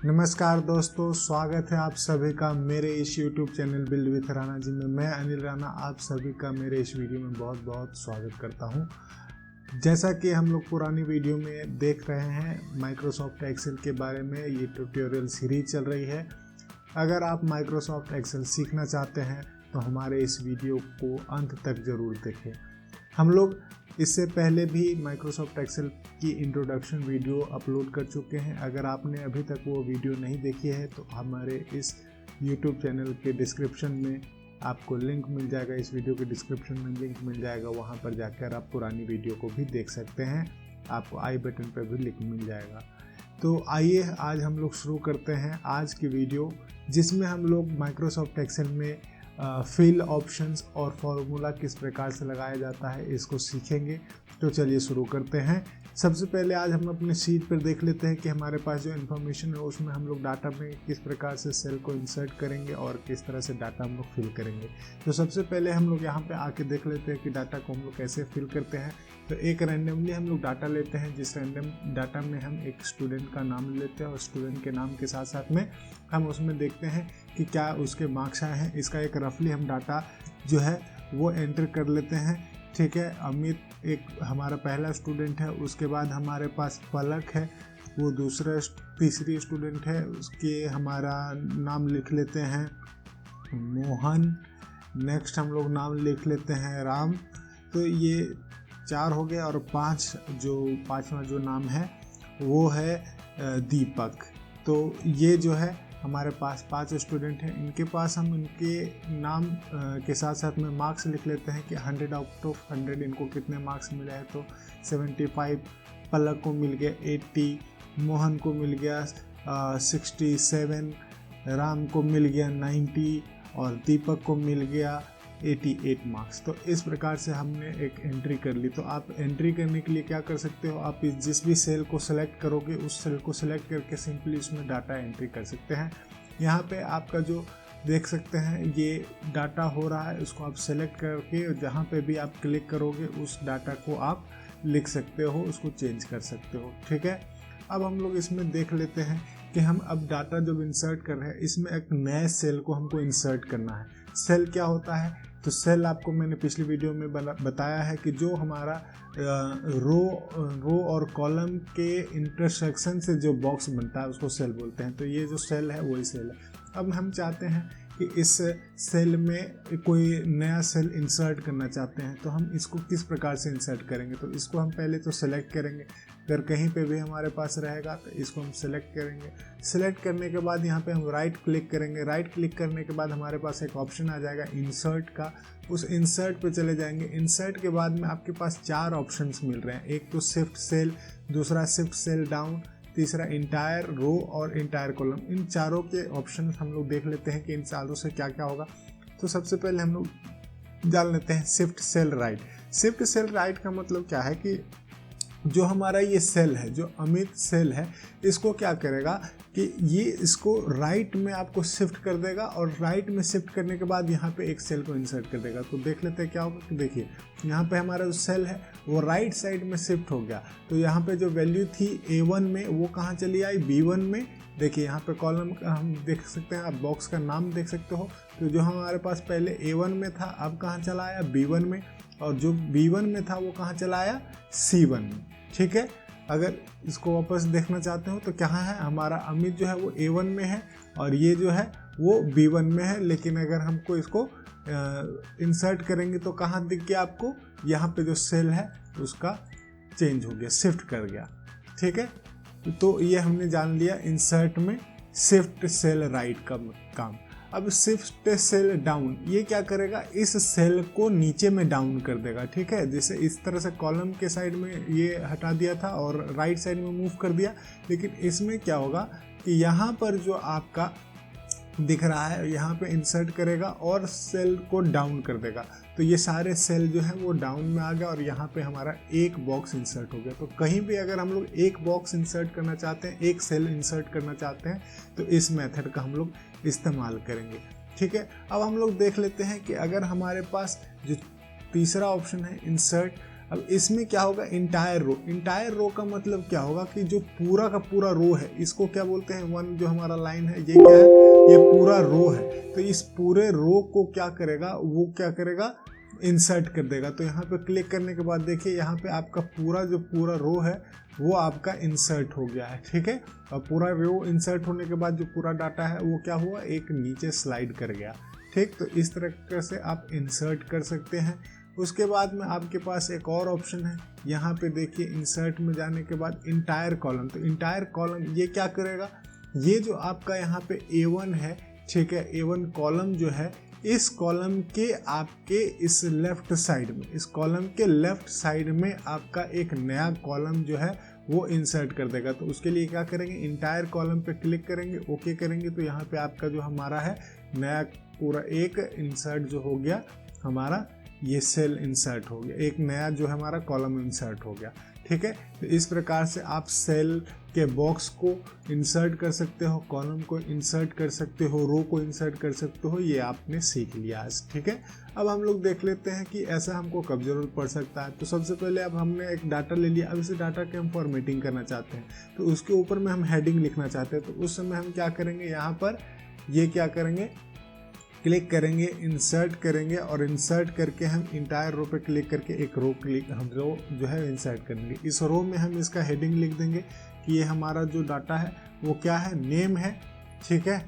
नमस्कार दोस्तों, स्वागत है आप सभी का मेरे इस YouTube channel build with Rana ji में। मैं अनिल राणा आप सभी का मेरे इस वीडियो में बहुत बहुत स्वागत करता हूं। जैसा कि हम लोग पुरानी वीडियो में देख रहे हैं, माइक्रोसॉफ्ट एक्सेल के बारे में ये ट्यूटोरियल सीरीज चल रही है। अगर आप माइक्रोसॉफ्ट एक्सेल सीखना चाहते हैं तो हमारे इस वीडियो को अंत तक ज़रूर देखें। हम लोग इससे पहले भी माइक्रोसॉफ्ट एक्सेल की इंट्रोडक्शन वीडियो अपलोड कर चुके हैं। अगर आपने अभी तक वो वीडियो नहीं देखी है तो हमारे इस YouTube चैनल के डिस्क्रिप्शन में आपको लिंक मिल जाएगा, इस वीडियो के डिस्क्रिप्शन में लिंक मिल जाएगा, वहाँ पर जाकर आप पुरानी वीडियो को भी देख सकते हैं। आपको आई बटन पर भी लिंक मिल जाएगा। तो आइए आज हम लोग शुरू करते हैं आज की वीडियो, जिसमें हम लोग माइक्रोसॉफ्ट एक्सेल में फिल ऑप्शंस और फॉर्मूला किस प्रकार से लगाया जाता है इसको सीखेंगे। तो चलिए शुरू करते हैं। सबसे पहले आज हम अपने शीट पर देख लेते हैं कि हमारे पास जो इन्फॉर्मेशन है उसमें हम लोग डाटा में किस प्रकार से सेल को इंसर्ट करेंगे और किस तरह से डाटा हम लोग फिल करेंगे। तो सबसे पहले हम लोग यहाँ पे आके देख लेते हैं कि डाटा को हम लोग कैसे फिल करते हैं। तो एक रैंडमली हम लोग डाटा लेते हैं, जिस रैंडम डाटा में हम एक स्टूडेंट का नाम लेते हैं और स्टूडेंट के नाम के साथ साथ में हम उसमें देखते हैं कि क्या उसके मार्क्स आए हैं। इसका एक रफली हम डाटा जो है वो एंटर कर लेते हैं। ठीक है, अमित एक हमारा पहला स्टूडेंट है, उसके बाद हमारे पास पलक है, वो तीसरी स्टूडेंट है, उसके हमारा नाम लिख लेते हैं मोहन। नेक्स्ट हम लोग नाम लिख लेते हैं राम। तो ये 4 हो गए और पांचवा जो नाम है वो है दीपक। तो ये जो है हमारे पास 5 स्टूडेंट हैं। इनके पास हम इनके नाम के साथ साथ में मार्क्स लिख लेते हैं कि 100 आउट ऑफ 100 इनको कितने मार्क्स मिले हैं। तो 75 पलक को मिल गया, 80 मोहन को मिल गया, 67 राम को मिल गया, 90 और दीपक को मिल गया 88 मार्क्स। तो इस प्रकार से हमने एक एंट्री कर ली। तो आप एंट्री करने के लिए क्या कर सकते हो, आप जिस भी सेल को सिलेक्ट करोगे उस सेल को सिलेक्ट करके सिंपली उसमें डाटा एंट्री कर सकते हैं। यहाँ पे आपका जो देख सकते हैं ये डाटा हो रहा है, उसको आप सेलेक्ट करके जहाँ पे भी आप क्लिक करोगे उस डाटा को आप लिख सकते हो, उसको चेंज कर सकते हो। ठीक है, अब हम लोग इसमें देख लेते हैं कि हम अब डाटा जब इंसर्ट कर रहे हैं इसमें एक नए सेल को हमको इंसर्ट करना है। सेल क्या होता है, तो सेल आपको मैंने पिछली वीडियो में बताया है कि जो हमारा रो और कॉलम के इंटरसेक्शन से जो बॉक्स बनता है उसको सेल बोलते हैं। तो ये जो सेल है वही सेल है। अब हम चाहते हैं कि इस सेल में कोई नया सेल इंसर्ट करना चाहते हैं, तो हम इसको किस प्रकार से इंसर्ट करेंगे। तो इसको हम पहले तो सेलेक्ट करेंगे, अगर कहीं पे भी हमारे पास रहेगा तो इसको हम सेलेक्ट करेंगे। सेलेक्ट करने के बाद यहाँ पे हम राइट क्लिक करेंगे। राइट क्लिक करने के बाद हमारे पास एक ऑप्शन आ जाएगा इंसर्ट का, उस इंसर्ट पे चले जाएंगे। इंसर्ट के बाद में आपके पास 4 ऑप्शंस मिल रहे हैं, एक तो शिफ्ट सेल, दूसरा शिफ्ट सेल डाउन, तीसरा इंटायर रो और इंटायर कॉलम। इन चारों के ऑप्शन हम लोग देख लेते हैं कि इन चारों से क्या क्या होगा। तो सबसे पहले हम लोग जान लेते हैं shift cell right. Shift cell right का मतलब क्या है कि जो हमारा ये सेल है, जो अमित सेल है, इसको क्या करेगा कि ये इसको राइट में आपको शिफ्ट कर देगा और राइट में शिफ्ट करने के बाद यहाँ पे एक सेल को इंसर्ट कर देगा। तो देख लेते हैं क्या होगा कि देखिए यहाँ पे हमारा जो सेल है वो राइट साइड में शिफ्ट हो गया। तो यहाँ पे जो वैल्यू थी A1 में वो कहाँ चली आई, B1 में। देखिए यहाँ पे कॉलम हम देख सकते हैं, आप बॉक्स का नाम देख सकते हो। तो जो हमारे पास पहले A1 में था अब कहाँ चला आया, B1 में, और जो B1 में था वो कहाँ चला आया, C1 में। ठीक है, अगर इसको वापस देखना चाहते हो तो कहाँ है हमारा अमित जो है वो A1 में है और ये जो है वो B1 में है। लेकिन अगर हमको इसको इंसर्ट करेंगे तो कहाँ दिख गया आपको, यहाँ पे जो सेल है उसका चेंज हो गया, शिफ्ट कर गया। ठीक है, तो ये हमने जान लिया इंसर्ट में शिफ्ट सेल राइट का काम। अब शिफ्ट सेल डाउन ये क्या करेगा, इस सेल को नीचे में डाउन कर देगा। ठीक है, जैसे इस तरह से कॉलम के साइड में ये हटा दिया था और राइट साइड में मूव कर दिया, लेकिन इसमें क्या होगा कि यहाँ पर जो आपका दिख रहा है यहाँ पे इंसर्ट करेगा और सेल को डाउन कर देगा। तो ये सारे सेल जो है वो डाउन में आ गया और यहाँ पे हमारा एक बॉक्स इंसर्ट हो गया। तो कहीं भी अगर हम लोग एक बॉक्स इंसर्ट करना चाहते हैं, एक सेल इंसर्ट करना चाहते हैं, तो इस मेथड का हम लोग इस्तेमाल करेंगे। ठीक है, अब हम लोग देख लेते हैं कि अगर हमारे पास जो तीसरा ऑप्शन है इंसर्ट अब इसमें क्या होगा, इंटायर रो। इंटायर रो का मतलब क्या होगा कि जो पूरा का पूरा रो है, इसको क्या बोलते हैं, वन जो हमारा लाइन है ये क्या है, ये पूरा रो है। तो इस पूरे रो को क्या करेगा, वो क्या करेगा, इंसर्ट कर देगा। तो यहाँ पे क्लिक करने के बाद देखिए यहाँ पे आपका जो पूरा रो है वो आपका इंसर्ट हो गया है, ठीक है। और पूरा रो इंसर्ट होने के बाद जो पूरा डाटा है वो क्या हुआ, एक नीचे स्लाइड कर गया, ठीक। तो इस तरीके से आप इंसर्ट कर सकते हैं। उसके बाद में आपके पास एक और ऑप्शन है, यहाँ पे देखिए इंसर्ट में जाने के बाद इंटायर कॉलम। तो इंटायर कॉलम ये क्या करेगा, ये जो आपका यहाँ पे A1 है, ठीक है, A1 कॉलम जो है, इस कॉलम के आपके इस लेफ्ट साइड में, इस कॉलम के लेफ्ट साइड में आपका एक नया कॉलम जो है वो इंसर्ट कर देगा। तो उसके लिए क्या करेंगे, इंटायर कॉलम पे क्लिक करेंगे, ओके करेंगे, तो यहाँ पे आपका जो हमारा है नया पूरा एक इंसर्ट जो हो गया हमारा, ये सेल इंसर्ट हो गया, एक नया जो है हमारा कॉलम इंसर्ट हो गया, ठीक है। तो इस प्रकार से आप सेल के बॉक्स को इंसर्ट कर सकते हो, कॉलम को इंसर्ट कर सकते हो, रो को इंसर्ट कर सकते हो, ये आपने सीख लिया आज, ठीक है। अब हम लोग देख लेते हैं कि ऐसा हमको कब जरूरत पड़ सकता है। तो सबसे पहले अब हमने एक डाटा ले लिया, अब इस डाटा के हम फॉर्मेटिंग करना चाहते हैं, तो उसके ऊपर में हम हेडिंग लिखना चाहते हैं। तो उस समय हम क्या करेंगे, यहाँ पर ये क्या करेंगे, क्लिक करेंगे, इंसर्ट करेंगे, और इंसर्ट करके हम इंटायर रो पे क्लिक करके एक रो हम रो जो है इंसर्ट करेंगे। इस रो में हम इसका हेडिंग लिख देंगे कि ये हमारा जो डाटा है वो क्या है, नेम है, ठीक है,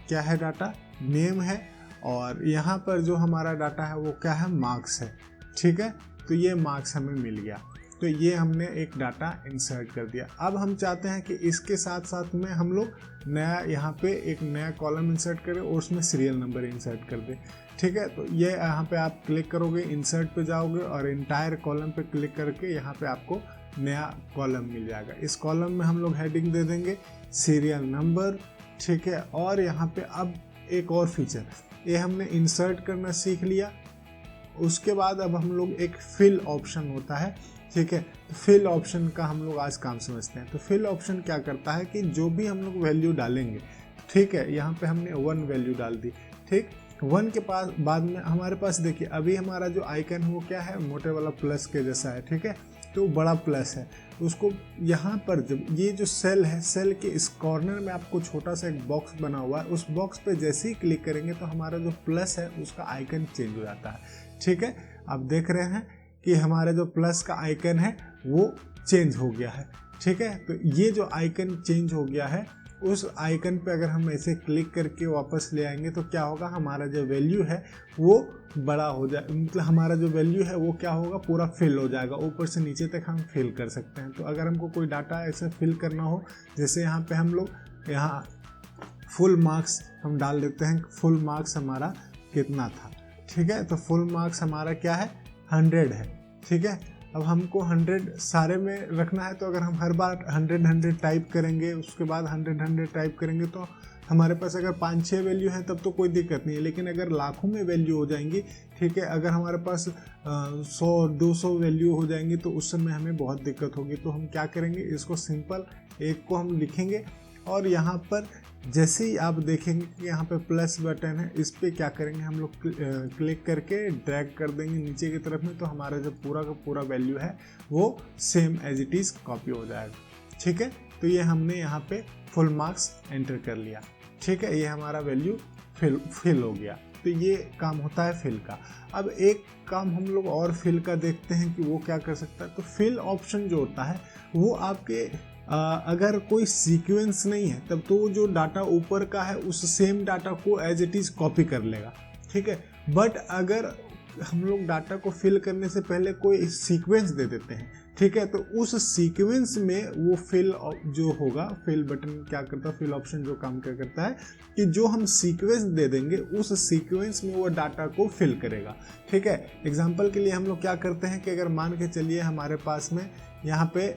क्या है डाटा, नेम है, और यहाँ पर जो हमारा डाटा है वो क्या है, मार्क्स है, ठीक है। तो ये मार्क्स हमें मिल गया, तो ये हमने एक डाटा इंसर्ट कर दिया। अब हम चाहते हैं कि इसके साथ साथ में हम लोग नया यहाँ पे एक नया कॉलम इंसर्ट करें और उसमें सीरियल नंबर इंसर्ट कर दें, ठीक है। तो ये यहाँ पे आप क्लिक करोगे, इंसर्ट पे जाओगे और इंटायर कॉलम पे क्लिक करके यहाँ पे आपको नया कॉलम मिल जाएगा। इस कॉलम में हम लोग हेडिंग दे देंगे सीरियल नंबर, ठीक है। और यहाँ पे अब एक और फीचर, ये हमने इंसर्ट करना सीख लिया। उसके बाद अब हम लोग एक फिल ऑप्शन होता है, ठीक है। तो फिल ऑप्शन का हम लोग आज काम समझते हैं। तो फिल ऑप्शन क्या करता है कि जो भी हम लोग वैल्यू डालेंगे, ठीक है, यहाँ पे हमने 1 वैल्यू डाल दी, ठीक। 1 के पास बाद में हमारे पास देखिए अभी हमारा जो आइकन है वो क्या है, मोटे वाला प्लस के जैसा है, ठीक है। तो बड़ा प्लस है, उसको यहाँ पर जब ये जो सेल है, सेल के इस कॉर्नर में आपको छोटा सा एक बॉक्स बना हुआ है, उस बॉक्स पे जैसे ही क्लिक करेंगे तो हमारा जो प्लस है उसका आइकन चेंज हो जाता है, ठीक है। आप देख रहे हैं कि हमारे जो प्लस का आइकन है वो चेंज हो गया है, ठीक है। तो ये जो आइकन चेंज हो गया है, उस आइकन पे अगर हम ऐसे क्लिक करके वापस ले आएंगे तो क्या होगा, हमारा जो वैल्यू है वो बड़ा हो जाए, मतलब हमारा जो वैल्यू है वो क्या होगा, पूरा फिल हो जाएगा, ऊपर से नीचे तक हम फिल कर सकते हैं। तो अगर हमको कोई डाटा ऐसे फिल करना हो, जैसे यहाँ पे हम लोग यहाँ फुल मार्क्स हम डाल देते हैं, फुल मार्क्स हमारा कितना था, ठीक है। तो फुल मार्क्स हमारा क्या है, 100 है, ठीक है। अब हमको 100 सारे में रखना है, तो अगर हम हर बार 100 टाइप करेंगे, उसके बाद 100 टाइप करेंगे, तो हमारे पास अगर 5-6 वैल्यू है तब तो कोई दिक्कत नहीं है। लेकिन अगर लाखों में वैल्यू हो जाएंगी, ठीक है, अगर हमारे पास 100-200 वैल्यू हो जाएंगी तो उस समय हमें बहुत दिक्कत होगी। तो हम क्या करेंगे, इसको सिंपल एक को हम लिखेंगे, और यहाँ पर जैसे ही आप देखेंगे कि यहाँ पे प्लस बटन है, इस पर क्या करेंगे, हम लोग क्लिक करके ड्रैग कर देंगे नीचे की तरफ में, तो हमारा जो पूरा का पूरा वैल्यू है वो same as it is copy हो जाएगा, ठीक है। तो ये हमने यहाँ पे फुल मार्क्स एंटर कर लिया, ठीक है, ये हमारा वैल्यू फिल हो गया। तो ये काम होता है फिल का। अब एक काम हम लोग और फिल का देखते हैं कि वो क्या कर सकता है। तो फिल ऑप्शन जो होता है वो आपके अगर कोई सीक्वेंस नहीं है तब तो जो डाटा ऊपर का है उस सेम डाटा को एज इट इज़ कॉपी कर लेगा, ठीक है। बट अगर हम लोग डाटा को फिल करने से पहले कोई सीक्वेंस दे देते हैं, ठीक है, तो उस सीक्वेंस में वो फिल जो होगा, फिल बटन क्या करता है, फिल ऑप्शन जो काम क्या करता है कि जो हम सीक्वेंस दे देंगे उस सीक्वेंस में वो डाटा को फिल करेगा, ठीक है। एग्जांपल के लिए हम लोग क्या करते हैं कि अगर मान के चलिए हमारे पास में यहाँ पे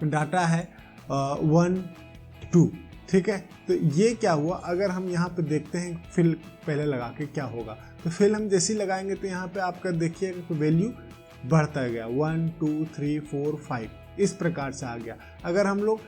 डाटा है 1 2, ठीक है। तो ये क्या हुआ, अगर हम यहाँ पे देखते हैं फिल पहले लगा के क्या होगा, तो फिल हम जैसे ही लगाएंगे तो यहाँ पे आपका देखिएगा वैल्यू बढ़ता गया, 1 2 3 4 5 इस प्रकार से आ गया। अगर हम लोग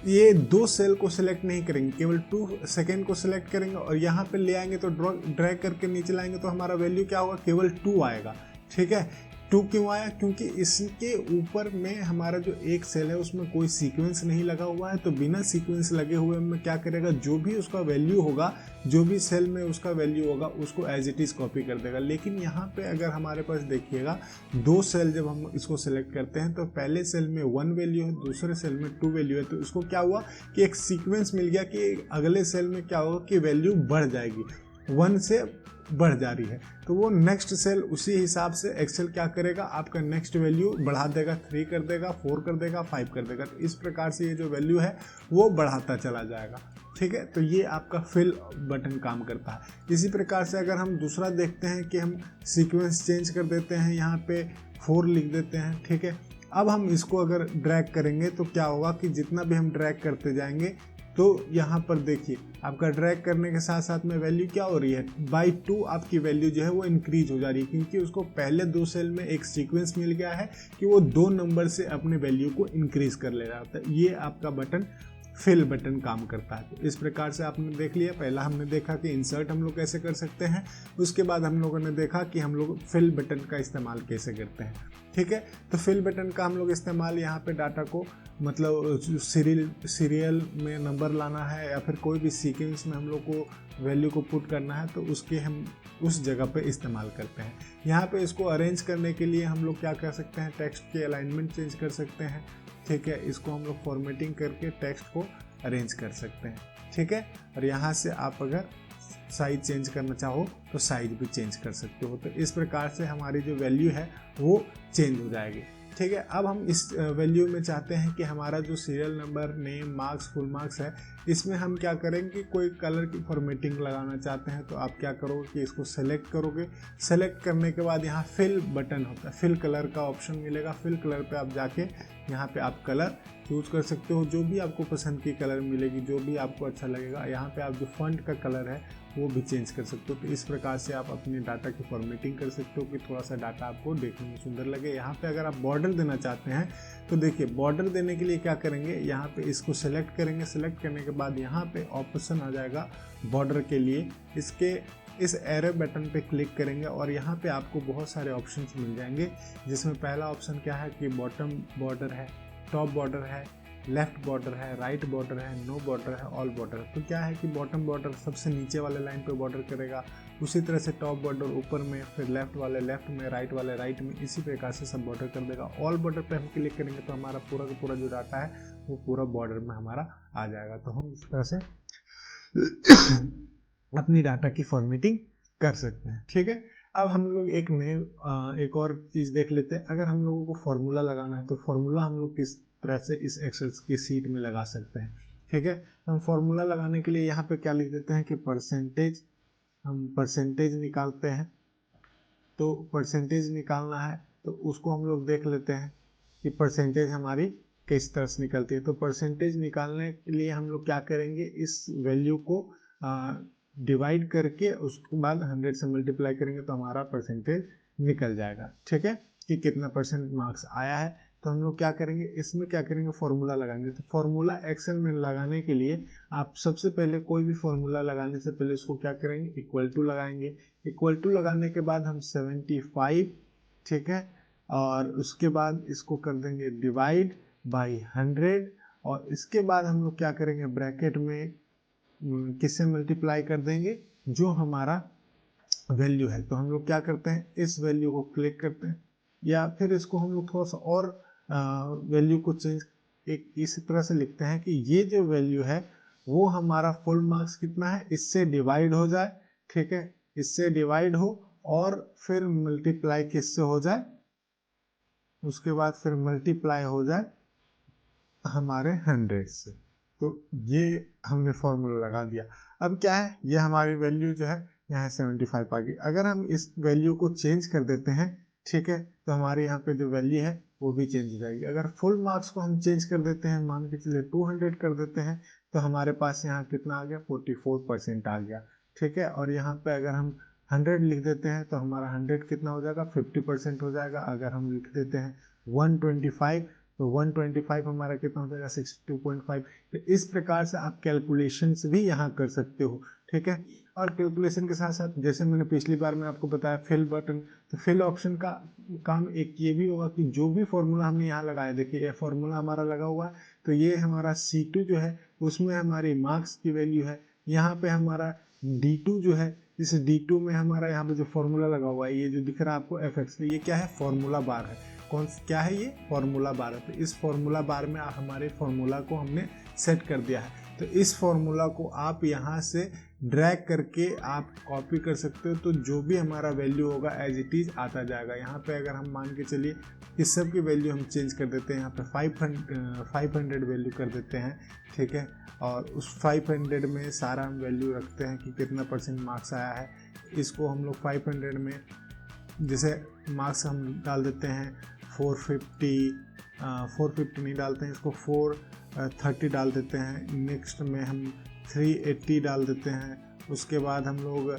ये 2 सेल को सिलेक्ट नहीं करेंगे, केवल 2 सेकेंड को सिलेक्ट करेंगे और यहाँ पे ले आएंगे तो ड्रैग करके नीचे लाएंगे तो हमारा वैल्यू क्या होगा, केवल 2 आएगा, ठीक है। 2 क्यों आया? क्योंकि इसके ऊपर में हमारा जो एक सेल है उसमें कोई सीक्वेंस नहीं लगा हुआ है, तो बिना सीक्वेंस लगे हुए में क्या करेगा, जो भी उसका वैल्यू होगा, जो भी सेल में उसका वैल्यू होगा उसको एज इट इज कॉपी कर देगा। लेकिन यहाँ पे अगर हमारे पास देखिएगा 2 सेल जब हम इसको सिलेक्ट करते हैं तो पहले सेल में 1 वैल्यू है, दूसरे सेल में 2 वैल्यू है, तो इसको क्या हुआ कि एक सीक्वेंस मिल गया कि अगले सेल में क्या होगा कि वैल्यू बढ़ जाएगी, 1 से बढ़ जा रही है, तो वो नेक्स्ट सेल उसी हिसाब से एक्सेल क्या करेगा, आपका नेक्स्ट वैल्यू बढ़ा देगा, 3 कर देगा, 4 कर देगा, 5 कर देगा। तो इस प्रकार से ये जो वैल्यू है वो बढ़ाता चला जाएगा। ठीक है, तो ये आपका फिल बटन काम करता है। इसी प्रकार से अगर हम दूसरा देखते हैं कि हम सीक्वेंस चेंज कर देते हैं, यहाँ पे 4 लिख देते हैं। ठीक है, अब हम इसको अगर ड्रैग करेंगे तो क्या होगा कि जितना भी हम ड्रैग करते जाएंगे तो यहाँ पर देखिए आपका ड्रैग करने के साथ साथ में वैल्यू क्या हो रही है, बाई 2 आपकी वैल्यू जो है वो इंक्रीज हो जा रही है, क्योंकि उसको पहले 2 सेल में एक सीक्वेंस मिल गया है कि वो 2 नंबर से अपने वैल्यू को इंक्रीज कर ले रहा होता है। ये आपका बटन फिल बटन काम करता है। तो इस प्रकार से आपने देख लिया, पहला हमने देखा कि इंसर्ट हम लोग कैसे कर सकते हैं, उसके बाद हम लोगों ने देखा कि हम लोग फिल बटन का इस्तेमाल कैसे करते हैं। ठीक है, तो फिल बटन का हम लोग इस्तेमाल यहाँ पे डाटा को मतलब सीरियल में नंबर लाना है या फिर कोई भी सीक्वेंस में हम लोग को वैल्यू को पुट करना है तो उसके हम उस जगह पे इस्तेमाल करते हैं। यहाँ पे इसको अरेंज करने के लिए हम लोग क्या कर सकते हैं, टेक्स्ट के अलाइनमेंट चेंज कर सकते हैं। ठीक है, इसको हम लोग फॉर्मेटिंग करके टेक्स्ट को अरेंज कर सकते हैं। ठीक है, और यहाँ से आप अगर साइज चेंज करना चाहो तो साइज भी चेंज कर सकते हो। तो इस प्रकार से हमारी जो वैल्यू है वो चेंज हो जाएगी। ठीक है, अब हम इस वैल्यू में चाहते हैं कि हमारा जो serial number, name, marks, full marks है, इसमें हम क्या करेंगे, कोई कलर की फॉर्मेटिंग लगाना चाहते हैं तो आप क्या करोगे कि इसको सेलेक्ट करोगे। सेलेक्ट करने के बाद यहाँ फिल बटन होता है, फिल कलर का ऑप्शन मिलेगा। फिल कलर पे आप जाके यहाँ पे आप कलर यूज कर सकते हो, जो भी आपको पसंद की कलर मिलेगी, जो भी आपको अच्छा लगेगा। यहाँ पे आप जो फॉन्ट का कलर है वो भी चेंज कर सकते हो। तो इस प्रकार से आप अपने डाटा की फॉर्मेटिंग कर सकते हो कि थोड़ा सा डाटा आपको देखने में सुंदर लगे। यहाँ पे अगर आप बॉर्डर देना चाहते हैं तो देखिए, बॉर्डर देने के लिए क्या करेंगे, यहाँ पे इसको सेलेक्ट करेंगे। सेलेक्ट करने के बाद यहाँ पे ऑप्शन आ जाएगा बॉर्डर के लिए, इसके इस एरो बटन पे क्लिक करेंगे और यहाँ पे आपको बहुत सारे ऑप्शंस मिल जाएंगे, जिसमें पहला ऑप्शन क्या है कि बॉटम बॉर्डर है, टॉप बॉर्डर है, लेफ्ट बॉर्डर है, राइट बॉर्डर है, नो बॉर्डर है, ऑल बॉर्डर है। तो क्या है कि बॉटम बॉर्डर सबसे नीचे वाले लाइन पे बॉर्डर करेगा, उसी तरह से टॉप बॉर्डर ऊपर में, फिर लेफ्ट वाले लेफ्ट में, राइट वाले राइट में, इसी प्रकार से सब बॉर्डर कर देगा। ऑल बॉर्डर पे हम क्लिक करेंगे तो हमारा पूरा का पूरा जो डाटा है वो पूरा बॉर्डर में हमारा आ जाएगा। तो हम इस तरह से अपनी डाटा की फॉर्मेटिंग कर सकते हैं। ठीक है, अब हम लोग एक और चीज़ देख लेते हैं। अगर हम लोगों को फॉर्मूला लगाना है तो फॉर्मूला हम लोग किस तरह से इस एक्सेल की सीट में लगा सकते हैं। ठीक है, हम फॉर्मूला लगाने के लिए यहाँ पे क्या लिख देते हैं कि परसेंटेज, हम परसेंटेज निकालते हैं। तो परसेंटेज निकालना है तो उसको हम लोग देख लेते हैं कि परसेंटेज हमारी किस तरह से निकलती है। तो परसेंटेज निकालने के लिए हम लोग क्या करेंगे, इस वैल्यू को डिवाइड करके उसके बाद 100 से मल्टीप्लाई करेंगे तो हमारा परसेंटेज निकल जाएगा। ठीक है, कि कितना परसेंट मार्क्स आया है। तो हम लोग क्या करेंगे, इसमें क्या करेंगे, फॉर्मूला लगाएंगे। तो फॉर्मूला एक्सेल में लगाने के लिए आप सबसे पहले कोई भी फॉर्मूला लगाने से पहले उसको क्या करेंगे, इक्वल टू लगाएंगे। इक्वल टू लगाने के बाद हम 75, ठीक है, और उसके बाद इसको कर देंगे डिवाइड बाई 100 और इसके बाद हम लोग क्या करेंगे, ब्रैकेट में किससे मल्टीप्लाई कर देंगे, जो हमारा वैल्यू है। तो हम लोग क्या करते हैं, इस वैल्यू को क्लिक करते हैं या फिर इसको हम लोग थोड़ा सा और वैल्यू को चेंज एक इस तरह से लिखते हैं कि ये जो वैल्यू है वो हमारा फुल मार्क्स कितना है, इससे डिवाइड हो जाए। ठीक है, इससे डिवाइड हो और फिर मल्टीप्लाई किससे हो जाए, उसके बाद फिर मल्टीप्लाई हो जाए हमारे 100 से। तो ये हमने फॉर्मूला लगा दिया। अब क्या है, ये हमारी वैल्यू जो है यहाँ 75 आ गई। अगर हम इस वैल्यू को चेंज कर देते हैं, ठीक है, तो हमारे यहाँ पे जो वैल्यू है वो भी चेंज हो जाएगी। अगर फुल मार्क्स को हम चेंज कर देते हैं, मान के चलिए 200 कर देते हैं, तो हमारे पास यहाँ कितना आ गया, 44% आ गया। ठीक है, और यहाँ पे अगर हम 100 लिख देते हैं तो हमारा 100 कितना हो जाएगा, 50% हो जाएगा। अगर हम लिख देते हैं 125 तो 125 हमारा कितना हो जाएगा, 62.5। तो इस प्रकार से आप कैलकुलेशंस भी यहाँ कर सकते हो। ठीक है। और कैलकुलेशन के साथ साथ जैसे मैंने पिछली बार में आपको बताया फिल बटन, तो फिल ऑप्शन का काम एक ये भी होगा कि जो भी फॉर्मूला हमने यहाँ लगाया, देखिए ये फॉर्मूला हमारा लगा हुआ है, तो ये हमारा C2 जो है उसमें हमारी मार्क्स की वैल्यू है। यहाँ पे हमारा D2 जो है, इस D2 में हमारा यहाँ पे जो फॉर्मूला लगा हुआ है, ये जो दिख रहा है आपको FX, ये क्या है, फॉर्मूला बार है। कौन क्या है, ये फॉर्मूला बार है। तो इस फॉर्मूला बार में हमारे फॉर्मूला को हमने सेट कर दिया है। तो इस फॉर्मूला को आप यहाँ से ड्रैग करके आप कॉपी कर सकते हो, तो जो भी हमारा वैल्यू होगा एज इट इज़ आता जाएगा। यहाँ पे अगर हम मान के चलिए इस सब की वैल्यू हम चेंज कर देते हैं, यहाँ पे 500 वैल्यू कर देते हैं, ठीक है। और उस 500 में सारा हम वैल्यू रखते हैं कि कितना परसेंट मार्क्स आया है। इसको हम लोग 500 में जैसे मार्क्स हम डाल देते हैं 450 नहीं डालते हैं, इसको 430 डाल देते हैं। नेक्स्ट में हम 380 डाल देते हैं। उसके बाद हम लोग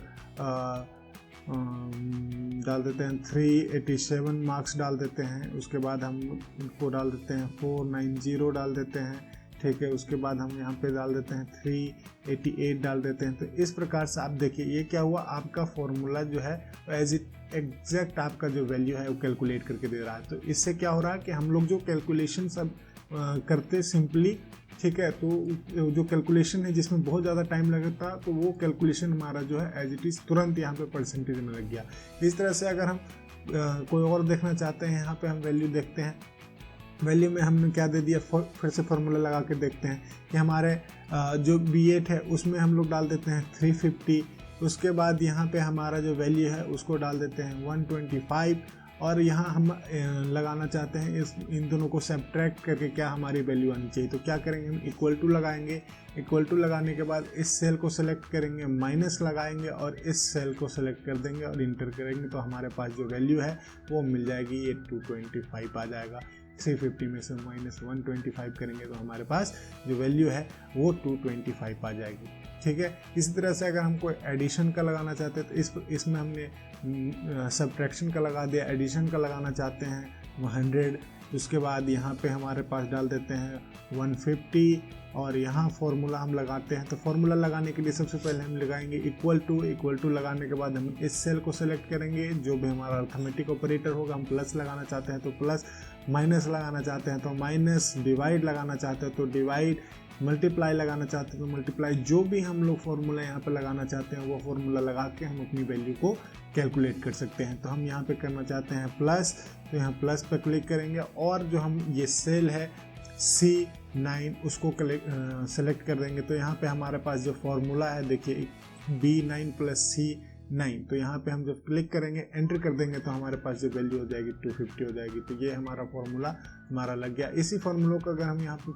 डाल देते हैं 387 मार्क्स डाल देते हैं। उसके बाद हम इनको डाल देते हैं 490 डाल देते हैं, ठीक है। उसके बाद हम यहाँ पे डाल देते हैं 388 डाल देते हैं। तो इस प्रकार से आप देखिए ये क्या हुआ, आपका फॉर्मूला जो है एज इट एग्जैक्ट आपका जो वैल्यू है वो कैलकुलेट करके दे रहा है। तो इससे क्या हो रहा है कि हम लोग जो कैलकुलेशन सब करते सिंपली, ठीक है, तो जो कैलकुलेशन है जिसमें बहुत ज़्यादा टाइम लगता तो वो कैलकुलेशन हमारा जो है एज इट इज़ तुरंत यहाँ पे परसेंटेज में लग गया। इस तरह से अगर हम कोई और देखना चाहते हैं, यहाँ पे हम वैल्यू देखते हैं। वैल्यू में हमने क्या दे दिया, फिर से फॉर्मूला लगा के देखते हैं कि हमारे जो B8 है उसमें हम लोग डाल देते हैं 350। उसके बाद यहाँ पे हमारा जो वैल्यू है उसको डाल देते हैं 125। और यहाँ हम लगाना चाहते हैं इन दोनों को सब्ट्रैक्ट करके क्या हमारी वैल्यू आनी चाहिए। तो क्या करेंगे, हम इक्वल टू लगाएंगे। इक्वल टू लगाने के बाद इस सेल को सेलेक्ट करेंगे, माइनस लगाएंगे और इस सेल को सेलेक्ट कर देंगे और इंटर करेंगे, तो हमारे पास जो वैल्यू है वो मिल जाएगी। ये 225 आ जाएगा। 350 में से माइनस 125 करेंगे तो हमारे पास जो वैल्यू है वो 225 आ जाएगी, ठीक है। इसी तरह से अगर हम कोई एडिशन का लगाना चाहते हैं तो इसमें हमने सब्ट्रैक्शन का लगा दिया, एडिशन का लगाना चाहते हैं 100। उसके बाद यहाँ पे हमारे पास डाल देते हैं 150 और यहाँ फॉर्मूला हम लगाते हैं। तो फॉर्मूला लगाने के लिए सबसे पहले हम लगाएंगे इक्वल टू लगाने के बाद हम इस सेल को सेलेक्ट करेंगे, जो भी हमारा अर्थमेटिक ऑपरेटर होगा। हम प्लस लगाना चाहते हैं तो प्लस, माइनस लगाना चाहते हैं तो माइनस, डिवाइड लगाना चाहते हैं तो डिवाइड, मल्टीप्लाई लगाना चाहते हैं तो मल्टीप्लाई। जो भी हम लोग फॉर्मूला यहाँ पे लगाना चाहते हैं वो फॉर्मूला लगा के हम अपनी वैल्यू को कैलकुलेट कर सकते हैं। तो हम यहाँ पे करना चाहते हैं प्लस, तो यहाँ प्लस पर क्लिक करेंगे और जो हम ये सेल है C9 उसको सेलेक्ट कर देंगे। तो यहाँ पे हमारे पास जो फॉर्मूला है देखिए B9 + C9, तो यहाँ पे हम जब क्लिक करेंगे, एंटर कर देंगे, तो हमारे पास जो वैल्यू हो जाएगी 250 हो जाएगी। तो ये हमारा फॉर्मूला हमारा लग गया। इसी फॉर्मूलों को अगर हम यहाँ पे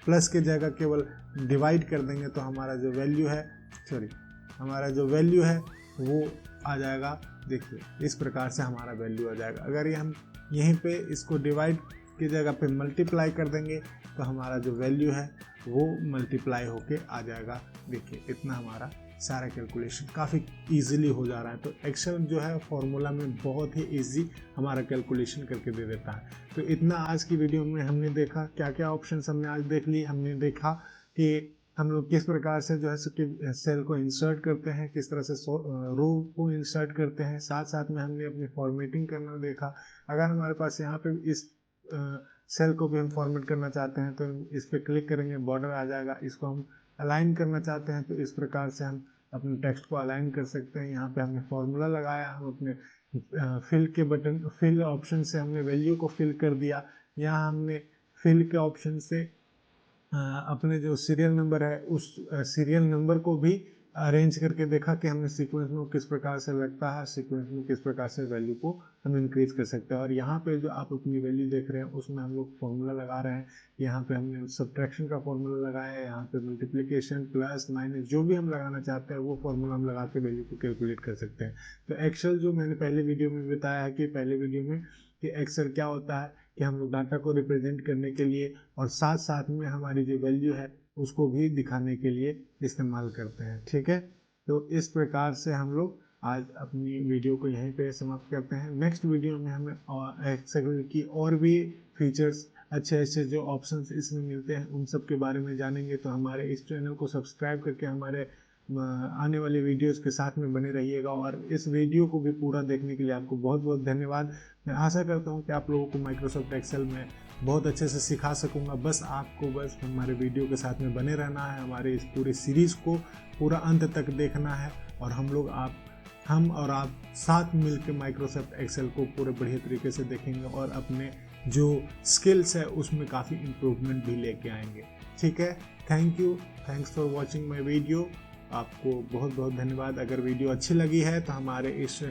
प्लस के जगह केवल डिवाइड कर देंगे तो हमारा जो वैल्यू है वो आ जाएगा। देखिए इस प्रकार से हमारा वैल्यू आ जाएगा। अगर ये हम यहीं पे इसको डिवाइड की जगह पे मल्टीप्लाई कर देंगे तो हमारा जो वैल्यू है वो मल्टीप्लाई होके आ जाएगा। देखिए इतना हमारा सारा कैलकुलेशन काफ़ी इजीली हो जा रहा है। तो एक्सेल जो है फॉर्मूला में बहुत ही इजी हमारा कैलकुलेशन करके दे देता है। तो इतना आज की वीडियो में हमने देखा, क्या क्या ऑप्शंस हमने आज देख ली। हमने देखा कि हम लोग किस प्रकार से जो है सेल को इंसर्ट करते हैं, किस तरह से रो को इंसर्ट करते हैं, साथ साथ में हमने अपनी फॉर्मेटिंग करना देखा। अगर हमारे पास यहाँ पे इस सेल को भी हम फॉर्मेट करना चाहते हैं तो इस पर क्लिक करेंगे, बॉर्डर आ जाएगा। इसको हम अलाइन करना चाहते हैं तो इस प्रकार से हम अपने टेक्स्ट को अलाइन कर सकते हैं। यहाँ पे हमने फॉर्मूला लगाया, हम अपने फिल ऑप्शन से हमने वैल्यू को फिल कर दिया। यहाँ हमने फिल के ऑप्शन से अपने जो सीरियल नंबर है उस सीरियल नंबर को भी अरेंज करके देखा कि हमें सीक्वेंस में किस प्रकार से लगता है, सीक्वेंस में किस प्रकार से वैल्यू को हम इंक्रीज कर सकते हैं। और यहाँ पे जो आप अपनी वैल्यू देख रहे हैं उसमें हम लोग फॉर्मूला लगा रहे हैं। यहाँ पे हमने सब्ट्रैक्शन का फॉर्मूला लगाया है, यहाँ पे मल्टीप्लिकेशन, प्लस, माइनस, जो भी हम लगाना चाहते हैं वो फॉर्मूला हम लगा के वैल्यू को कैलकुलेट कर सकते हैं। तो एक्सेल जो मैंने पहले वीडियो में बताया है कि पहले वीडियो में कि एक्सेल क्या होता है, कि हम लोग डाटा को रिप्रेजेंट करने के लिए और साथ साथ में हमारी जो वैल्यू है उसको भी दिखाने के लिए इस्तेमाल करते हैं, ठीक है। तो इस प्रकार से हम लोग आज अपनी वीडियो को यहीं पे समाप्त करते हैं। नेक्स्ट वीडियो में हमें एक्सेल की और भी फीचर्स, अच्छे अच्छे जो ऑप्शंस इसमें मिलते हैं उन सब के बारे में जानेंगे। तो हमारे इस चैनल को सब्सक्राइब करके हमारे आने वाली वीडियोस के साथ में बने रहिएगा। और इस वीडियो को भी पूरा देखने के लिए आपको बहुत बहुत धन्यवाद। मैं आशा करता हूँ कि आप लोगों को माइक्रोसॉफ्ट एक्सेल में बहुत अच्छे से सिखा सकूँगा। बस आपको बस हमारे वीडियो के साथ में बने रहना है, हमारे इस पूरे सीरीज़ को पूरा अंत तक देखना है और हम और आप साथ मिलकर माइक्रोसॉफ्ट एक्सेल को पूरे बढ़िया तरीके से देखेंगे और अपने जो स्किल्स है उसमें काफ़ी इम्प्रूवमेंट भी लेके आएंगे। ठीक है, thanks for watching my video. आपको बहुत बहुत धन्यवाद। अगर वीडियो अच्छी लगी है तो हमारे इस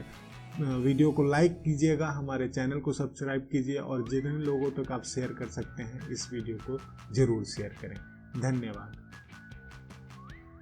वीडियो को लाइक कीजिएगा, हमारे चैनल को सब्सक्राइब कीजिए और जितने लोगों तक आप शेयर कर सकते हैं इस वीडियो को ज़रूर शेयर करें। धन्यवाद।